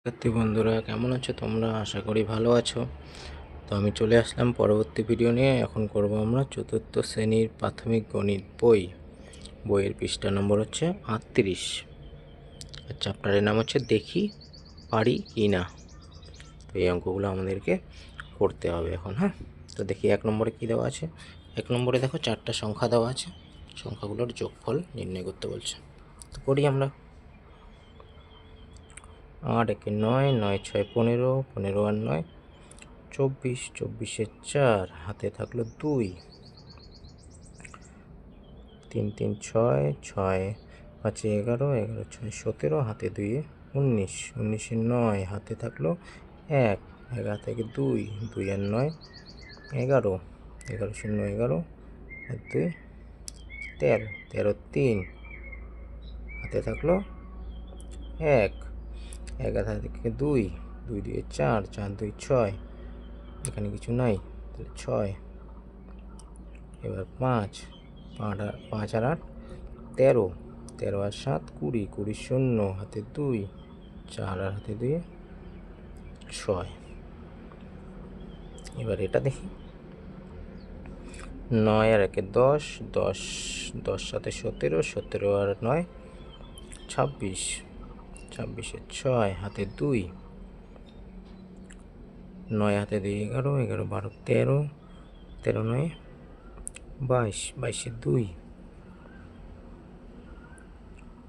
শিক্ষার্থী বন্ধুরা কেমন আছো তোমরা? আশা করি ভালো আছো। তো আমি চলে আসলাম পরবর্তী ভিডিও নিয়ে। এখন করব আমরা চতুর্থ শ্রেণীর প্রাথমিক গণিত বইয়ের পৃষ্ঠা নম্বর হচ্ছে 38। আর চ্যাপ্টারের নাম হচ্ছে দেখি পারি কি না। তো এই অঙ্কগুলো আমাদেরকে করতে হবে এখন। হ্যাঁ, তো দেখি 1 নম্বরে কি দেওয়া আছে। 1 নম্বরে দেখো 4টা সংখ্যা দেওয়া আছে, সংখ্যাগুলোর যোগফল নির্ণয় করতে বলছে। তো করি আমরা। 8 একে 9, 9 6 15, 15 আর 9 24, 24 4, হাতে থাকলো 2, 3 3 6, 6 5 11, 11 6 17, হাতে 2 19, 19 9, হাতে থাকলো 1, 1 থেকে 2, 2 আর 9 11, 11 0 11 আর 2 13, 13 3, হাতে থাকলো 1, 1 থেকে 2, 2 2 4, 4 2 6, এখানে কিছু নাই, তাহলে 6। এবার 5, 5 আর 8 13, 13 আর 7 20, 20 শূন্য, হাতে 2, 4 আর হাতে 2 6। এবার এটা দেখি। 9 আর 1 10, 10 10 7 17, 17 আর 9 26, 26 6, হাতে 2, 9 হাতে 2 11, 11 12 13, 13 9 22, 22 2,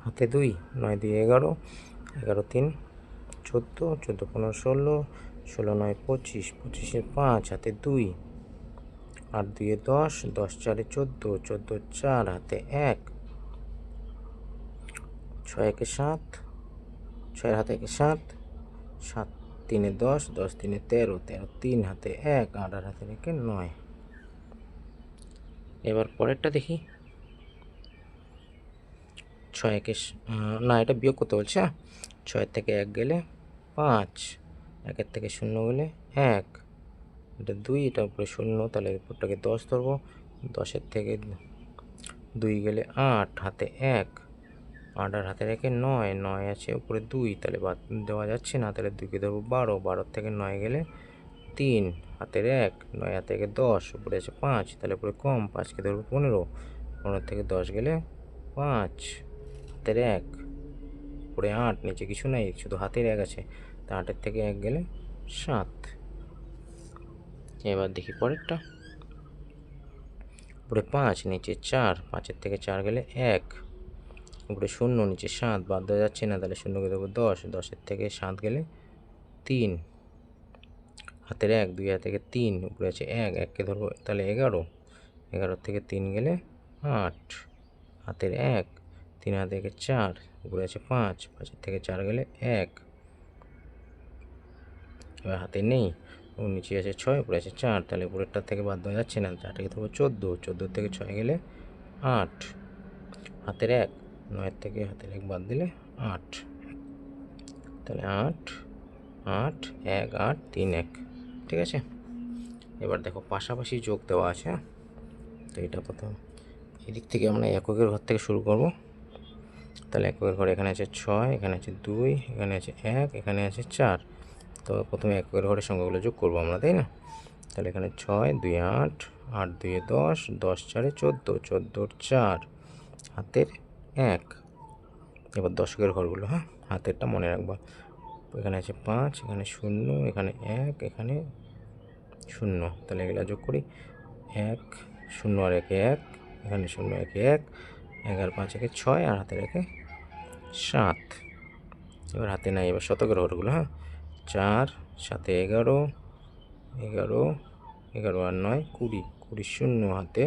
হাতে 2, 9 2 11, 11 3 14, 14 15 16, 16 9 25, 25 5, হাতে 2, 8 2 10, 10 4 14, 14 4, হাতে 1, 6 1 7, 6 হাতে 1 7, 7 3 10, 10 3 13, 13 3, হাতে 1, 8 আর হাতে 1 9। এবার পরেরটা দেখি। 6 1 না, এটা বিয়োগ করতে বলছে। 6 থেকে 1 গেলে 5, 1 থেকে 0 গেলে 1, এটা 2, এটা উপরে 0, তাহলে উপরটাকে 10 ধরবো। 10 থেকে 2 গেলে 8, হাতে 1, 8 আর হাতে রেখে 9, 9 আছে উপরে 2, তাহলে বাদ দেওয়া যাচ্ছে না, তাহলে 2কে ধরবো 12, 12 থেকে 9 গেলে 3, হাতের 1, 9 হাতে থেকে 10, উপরে আছে 5, তাহলে উপরে কম, 5কে ধরবো 15, 15 থেকে 10 গেলে 5, হাতের 1, উপরে 8, নিচে কিছু নেই, শুধু হাতের 1 আছে, তা 8 থেকে 1 গেলে 7। এবার দেখি পরেরটা। উপরে 5, নিচে 4, 5 থেকে 4 গেলে 1, উপরে 0, নিচে 7, বাদ দেওয়া যাচ্ছে না, তাহলে 0কে দেবো 10, 10 থেকে 7 গেলে 3, হাতের 1, 2 হাত থেকে 3, উপরে আছে 1, 1কে ধরবো, তাহলে 11, 11 থেকে 3 গেলে 8, হাতের 1, 3 হাত থেকে 4, উপরে আছে 5, 5 থেকে 4 গেলে 1, এবার হাতে নেই, নিচে আছে 6, উপরে আছে 4, তাহলে উপরেরটার থেকে বাদ দেওয়া যাচ্ছে না, 4টাকে ধরবো 14, 14 থেকে 6 গেলে 8, হাতের 1, 9 থেকে হাতের 1 বাদ দিলে 8, তাহলে 8 8 1 8 3 1। ঠিক আছে। এবার দেখো পাশাপাশি যোগ দেওয়া আছে। তো এটা প্রথম এদিক থেকে আমরা এককের ঘর থেকে শুরু করব। তাহলে এককের ঘর এখানে আছে 6, এখানে আছে 2, এখানে আছে 1, এখানে আছে 4। তো প্রথমে এককের ঘরের সংখ্যাগুলো যোগ করবো আমরা, তাই না? তাহলে এখানে 6 2 8, 8 2 10, 10 4 14, 14 4, হাতের 1। এবার দশকের ঘরগুলো, হ্যাঁ, হাতেরটা মনে রাখবা। এখানে আছে 5, এখানে 0, এখানে 1, এখানে 0, তাহলে এগুলো যোগ করি। 1 0 আর 1 1, এখানে 0 1 1, 11 5 1 6, আর হাতে রেখে 7। এবার হাতে নাই, এবার শতকের ঘরগুলো, হ্যাঁ, 4 7 11, 11 11 আর 9 20, 20 0, হাতে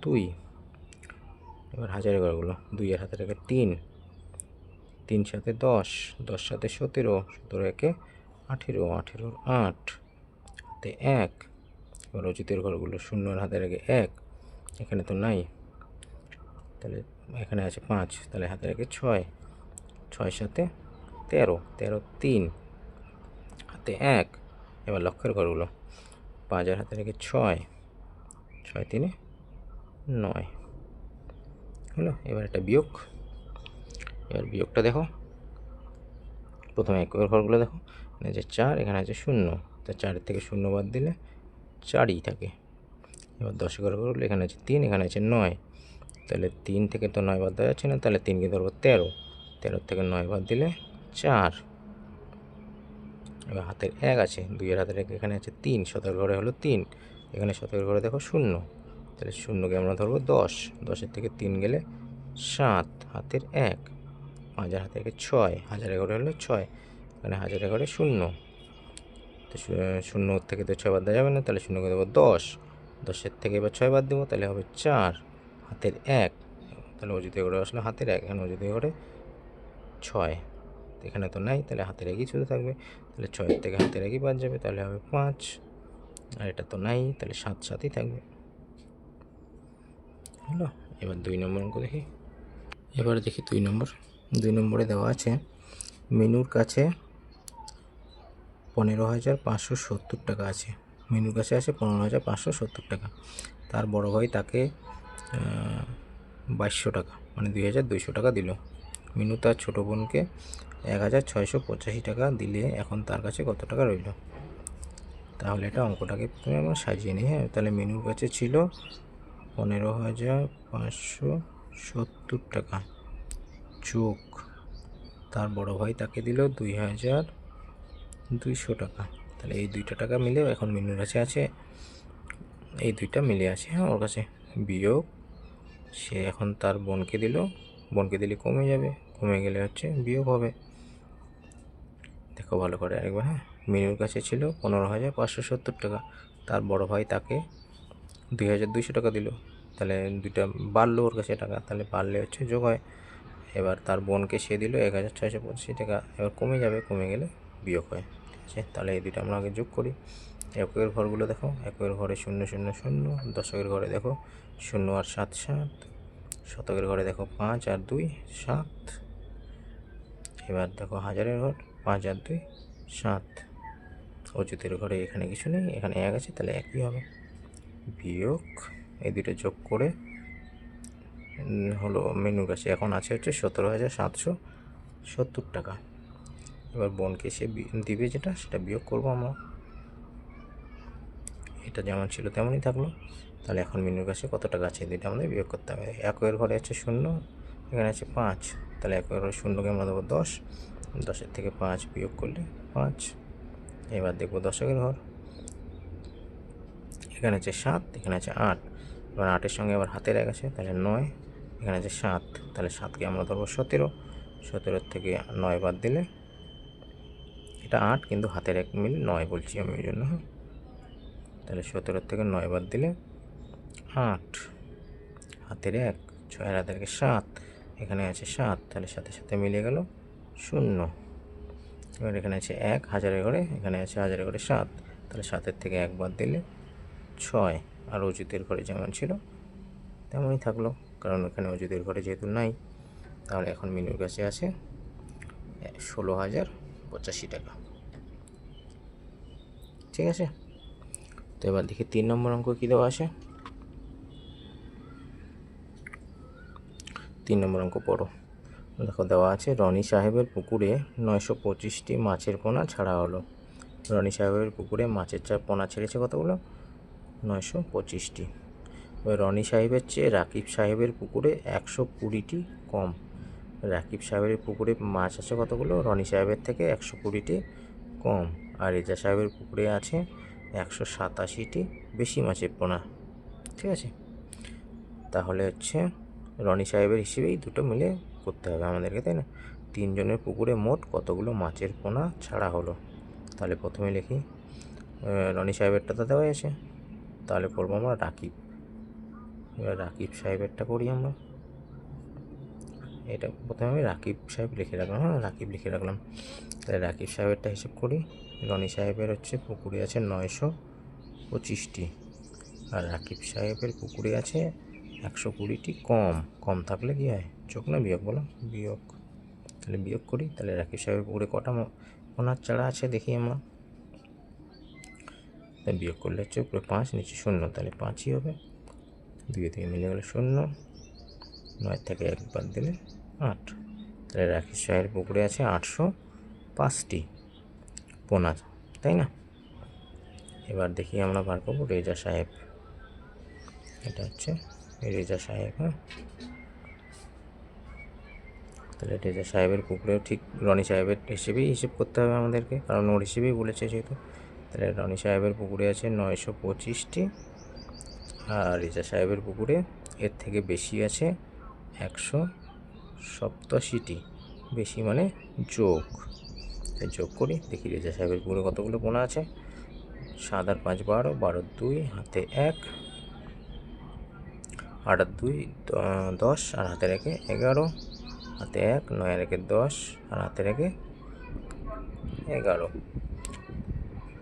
2। এবার হাজারের ঘরগুলো, 2 আর হাতে রেখে 3, 3 7 10, 10 7 17, 17 1 18, 18 8, হাতে 1। এবার অজিতের ঘরগুলো, 0 আর হাতে রেখে 1, এখানে তো নাই, তাহলে এখানে আছে 5, তাহলে হাতে রেখে 6, 6 7 13, 13 3, হাতে 1। এবার লক্ষের ঘরগুলো, 5 আর হাতে রেখে 6, 6 3 9 হলো। এবার একটা বিয়োগ, এবার বিয়োগটা দেখো। প্রথমে এককের ঘরগুলো দেখো, এখানে আছে 4, এখানে আছে 0, তা 4 থেকে 0 বাদ দিলে 4ই থাকে। এবার দশকের ঘরগুলো, এখানে আছে 3, এখানে আছে 9, তাহলে 3 থেকে তো 9 বাদ দেওয়া যাচ্ছে না, তাহলে 3কে ধরবো 13, 13 থেকে 9 বাদ দিলে 4। এবার হাতের 1 আছে, 2-এর হাতের 1, এখানে আছে 3, শতকের ঘরে হলো 3, এখানে শতকের ঘরে দেখো 0, তাহলে 0কে আমরা ধরবো 10, 10-এর থেকে 3 গেলে 7, হাতের 1, 5 হাতের 1 6, হাজারের ঘরে হলো 6, এখানে হাজারের ঘরে 0, তো 0 থেকে তো 6 বাদ দেওয়া যাবে না, তাহলে 0কে দেবো 10, 10-এর থেকে এবার 6 বাদ দেবো, তাহলে হবে 4, হাতের 1, তাহলে অযুতের ঘরে আসলো হাতের 1, এখানে অযুতের ঘরে 6, এখানে তো নাই, তাহলে হাতের 1ই শুধু থাকবে, তাহলে 6-এর থেকে হাতের 1ই বাদ যাবে, তাহলে হবে 5, আর এটা তো নাই, তাহলে 7 7ই থাকবে। হলো। এবার 2 নম্বর অঙ্ক দেখি। এবারে দেখি 2 নম্বরে দেওয়া আছে মিনুর কাছে 15,570 টাকা আছে। মিনুর কাছে আছে 15,570 টাকা। তার বড় ভাই তাকে 2200 টাকা মানে 2,200 টাকা দিল। মিনু তার ছোটো বোনকে 1,685 টাকা দিলে এখন তার কাছে কত টাকা রইল? তাহলে এটা অঙ্কটাকে প্রথমে আমরা সাজিয়ে নিই। হ্যাঁ, তাহলে মিনুর কাছে ছিল 15,570 টাকা যোগ তার বড় ভাই তাকে দিল 2,200 টাকা। তাহলে এই দুইটা টাকা মিলে এখন মিনুর কাছে আছে, এই দুইটা মিলে আছে। হ্যাঁ, ওর কাছে বিয়োগ সে এখন তার বোনকে দিল, বোনকে দিলে কমে যাবে, কমে গেলে হচ্ছে বিয়োগ হবে। দেখো ভালো করে আরেকবার। হ্যাঁ, মিনুর কাছে ছিল 15,570 টাকা, তার বড় ভাই তাকে 2,200 টাকা দিল, তাহলে দুইটা বাড়লো ওর কাছে টাকা, তাহলে বাড়লে হচ্ছে যোগ হয়। এবার তার বোনকে সে দিল 1,685 টাকা, এবার কমে যাবে, কমে গেলে বিয়োগ হয়। ঠিক আছে, তাহলে এই দুইটা আমরা আগে যোগ করি। এককের ঘরগুলো দেখো, এককের ঘরে 0 0 0, দশকের ঘরে দেখো 0 আর 7 7, শতকের ঘরে দেখো 5 আর 2 7, এবার দেখো হাজারের ঘর 5 আর 2 7, অযুতের ঘরে এখানে কিছু নেই, এখানে 1 আছে, তাহলে 1ই হবে। বিয়োগ এই দুটো যোগ করে হলো মিনুর কাছে এখন আছে হচ্ছে 17,770 টাকা। এবার বোনকে সে দিবে যেটা, সেটা বিয়োগ করবো আমরা। এটা যেমন ছিল তেমনই থাকলো। তাহলে এখন মিনুর কাছে কত টাকা আছে, দুইটা আমাদের বিয়োগ করতে হবে। এককের ঘরে আছে 0, এখানে আছে 5, তাহলে এককের ঘরে 0কে আমরা দেবো 10, 10-এর থেকে 5 বিয়োগ করলে 5। এবার দেখবো দশকের ঘর, এখানে আছে 7, এখানে আছে 8, এবার 8-এর সঙ্গে আবার হাতের 1 আছে, তাহলে 9, এখানে আছে 7, তাহলে 7কে আমরা ধরবো 17, 17-এর থেকে 9 বাদ দিলে এটা 8, কিন্তু হাতের 1 মিলে 9 বলছি আমি ওই জন্য। হ্যাঁ, তাহলে 17-এর থেকে 9 বাদ দিলে 8, হাতের 1, 6-এর হাতের 7, এখানে আছে 7, তাহলে সাথে সাথে মিলে গেল 0। এবার এখানে আছে 1 হাজারের ঘরে, এখানে আছে হাজারের ঘরে 7, তাহলে 7-এর থেকে 1 বাদ দিলে 6, আর অযুতের ঘরে যেমন ছিল তেমনই থাকলো, কারণ এখানে অযুতের ঘরে যেহেতু নাই। তাহলে এখন মিনুর কাছে আছে 16,085 টাকা। ঠিক আছে, তো এবার দেখি 3 নম্বর অঙ্ক কী দেওয়া আছে। 3 নম্বর অঙ্ক পড়ো। দেখো দেওয়া আছে রনি সাহেবের পুকুরে 925টি মাছের পোনা ছাড়া হলো। রনি সাহেবের পুকুরে মাছের পোনা ছেড়েছে কতগুলো? 925টি। এবার রনি সাহেবের চেয়ে রাকিব সাহেবের পুকুরে 120টি কম। রাকিব সাহেবের পুকুরে মাছ আছে কতগুলো? রনি সাহেবের থেকে 120টি কম। আর রেজা সাহেবের পুকুরে আছে 187টি বেশি মাছের পোনা। ঠিক আছে, তাহলে হচ্ছে রনি সাহেবের হিসেবেই দুটো মিলে করতে হবে আমাদেরকে, তাই না? 3 জনের পুকুরে মোট কতগুলো মাছের পোনা ছাড়া হলো। তাহলে প্রথমে লিখি, রনি সাহেবেরটা তো দেওয়াই আছে, তাহলে করবো আমরা রাকিব। এবার রাকিব সাহেবেরটা করি আমরা। এটা প্রথমে আমি রাকিব সাহেব লিখে রাখলাম। হ্যাঁ, রাকিব লিখে রাখলাম। তাহলে রাকিব সাহেবেরটা হিসেব করি। রনি সাহেবের হচ্ছে পুকুরে আছে 925টি, আর রাকিব সাহেবের পুকুরে আছে 120টি কম। কম থাকলে কী হয়, যোগ না বিয়োগ বলো? বিয়োগ। তাহলে বিয়োগ করি। তাহলে রাকিব সাহেবের পুকুরে কটা পোনা চারা আছে দেখি আমরা। তাই বিয়োগ করলে হচ্ছে উপরে 5, নিচে 0, তাহলে 5ই হবে। 2 থেকে মিলে গেলে 0, 9 থেকে 1 বাদ দিলে 8। তাহলে রাকিব সাহেবের পুকুরে আছে 5টি পোনা, তাই না? এবার দেখি আমরা বার করবো রেজা সাহেব। এটা হচ্ছে রেজা সাহেব। হ্যাঁ, তাহলে রেজা সাহেবের পুকুরেও ঠিক রনি সাহেবের হিসেবেই হিসেব করতে হবে আমাদেরকে, কারণ ওর হিসেবেই বলেছে যেহেতু। তাহলে রনি সাহেবের পুকুরে আছে 925টি, আর রেজা সাহেবের পুকুরে এর থেকে বেশি আছে 187টি। বেশি মানে যোগ। যোগ করি, দেখি রেজা সাহেবের পুকুরে কতগুলো পোনা আছে। 7 আর 5 12, 12 2 হাতে 1, 8 আর 2 10, আর হাতে রেখে 11, হাতে 1, 9 রেখে 10, আর হাতে রেখে 11।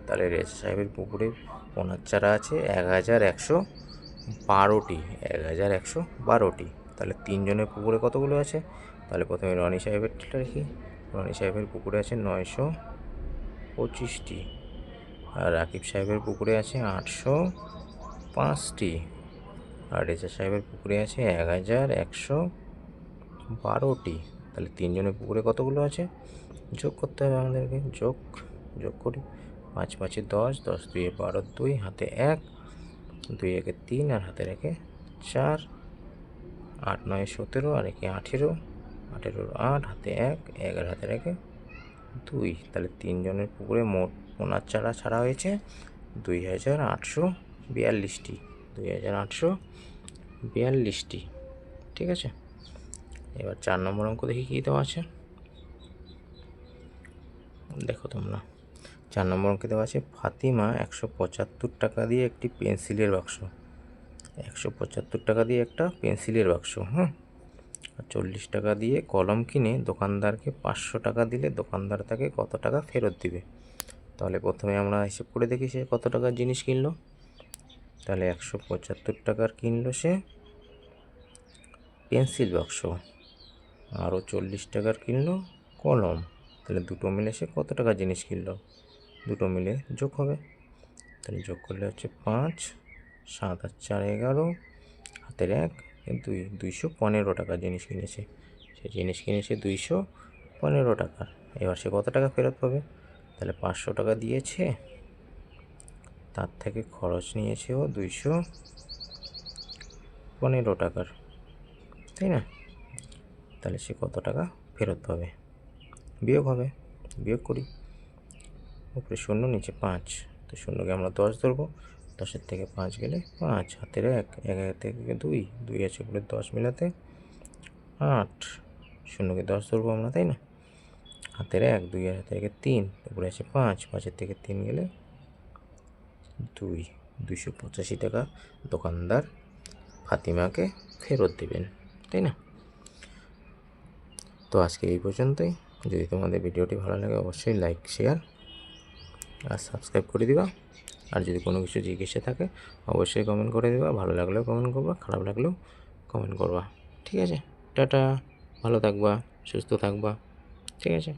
তাহলে রেজা সাহেবের পুকুরে পোনার চারা আছে 1112টি। 1112টি। তাহলে 3 জনের পুকুরে কতগুলো আছে? তাহলে প্রথমে রনি সাহেবেরটা দেখি। রনি সাহেবের পুকুরে আছে 925টি, আর রাকিব সাহেবের পুকুরে আছে 805টি, আর রেজা সাহেবের পুকুরে আছে 1112টি। তাহলে 3 জনের পুকুরে কতগুলো আছে? যোগ করতে হবে আমাদেরকে। যোগ করি। 5 5 10, 10 2 12, 2 হাতে 1, 2 1 3, আর হাতে রেখে 4, 8 9 17, আর একে 18, 18 8 হাতে 1, 11 হাতে রেখে 2। তাহলে 3 জনের পুকুরে মোট পোনার চারা ছাড়া হয়েছে 2842টি। 2842টি। ঠিক আছে। এবার 4 নম্বর অঙ্ক দেখি কী দেওয়া আছে। দেখো তোমরা, 4 নম্বর অঙ্কে দেওয়া আছে ফাতিমা 175 টাকা দিয়ে একটি পেন্সিলের বাক্স, 175 টাকা দিয়ে একটা পেন্সিলের বাক্স, হ্যাঁ, আর 40 টাকা দিয়ে কলম কিনে দোকানদারকে 500 টাকা দিলে দোকানদার তাকে কত টাকা ফেরত দিবে? তাহলে প্রথমে আমরা হিসেব করে দেখি সে কত টাকার জিনিস কিনলো। তাহলে 175 টাকার কিনলো সে পেন্সিল বাক্স, আরও 40 টাকার কিনলো কলম। তাহলে দুটো মিলে সে কত টাকার জিনিস কিনলো? দুটো মিলে যোগ হবে। তাহলে যোগ করলে হচ্ছে 5, 7 আর 4 11, হাতের 1 2, 215 টাকার জিনিস কিনেছে। সে জিনিস কিনেছে 215 টাকার। এবার সে কত টাকা ফেরত পাবে? তাহলে 500 টাকা দিয়েছে, তার থেকে খরচ নিয়েছে ও 215 টাকার, তাই না? তাহলে সে কত টাকা ফেরত পাবে? বিয়োগ হবে। বিয়োগ করি। উপরে 0, নিচে 5, তো 0কে আমরা 10 ধরবো। 10-এর থেকে 5 গেলে 5, হাতের 1, 1 থেকে 2, 2 আছে উপরে 10 মিলাতে 8, 0কে 10 ধরবো আমরা, তাই না? হাতের 1, 2 হাতের থেকে 3, উপরে আছে 5, 5-এর থেকে 3 গেলে 2, 285 টাকা দোকানদার ফাতিমাকে ফেরত দেবেন, তাই না? তো আজকে এই পর্যন্তই। যদি তোমাদের ভিডিওটি ভালো লাগে অবশ্যই লাইক, শেয়ার আর সাবস্ক্রাইব করে দিবা। আর যদি কোনো কিছু জিজ্ঞাসা থাকে অবশ্যই কমেন্ট করে দিবা। ভালো লাগলেও কমেন্ট করবা, খারাপ লাগলেও কমেন্ট করবা। ঠিক আছে, টাটা, ভালো থাকবা, সুস্থ থাকবা। ঠিক আছে।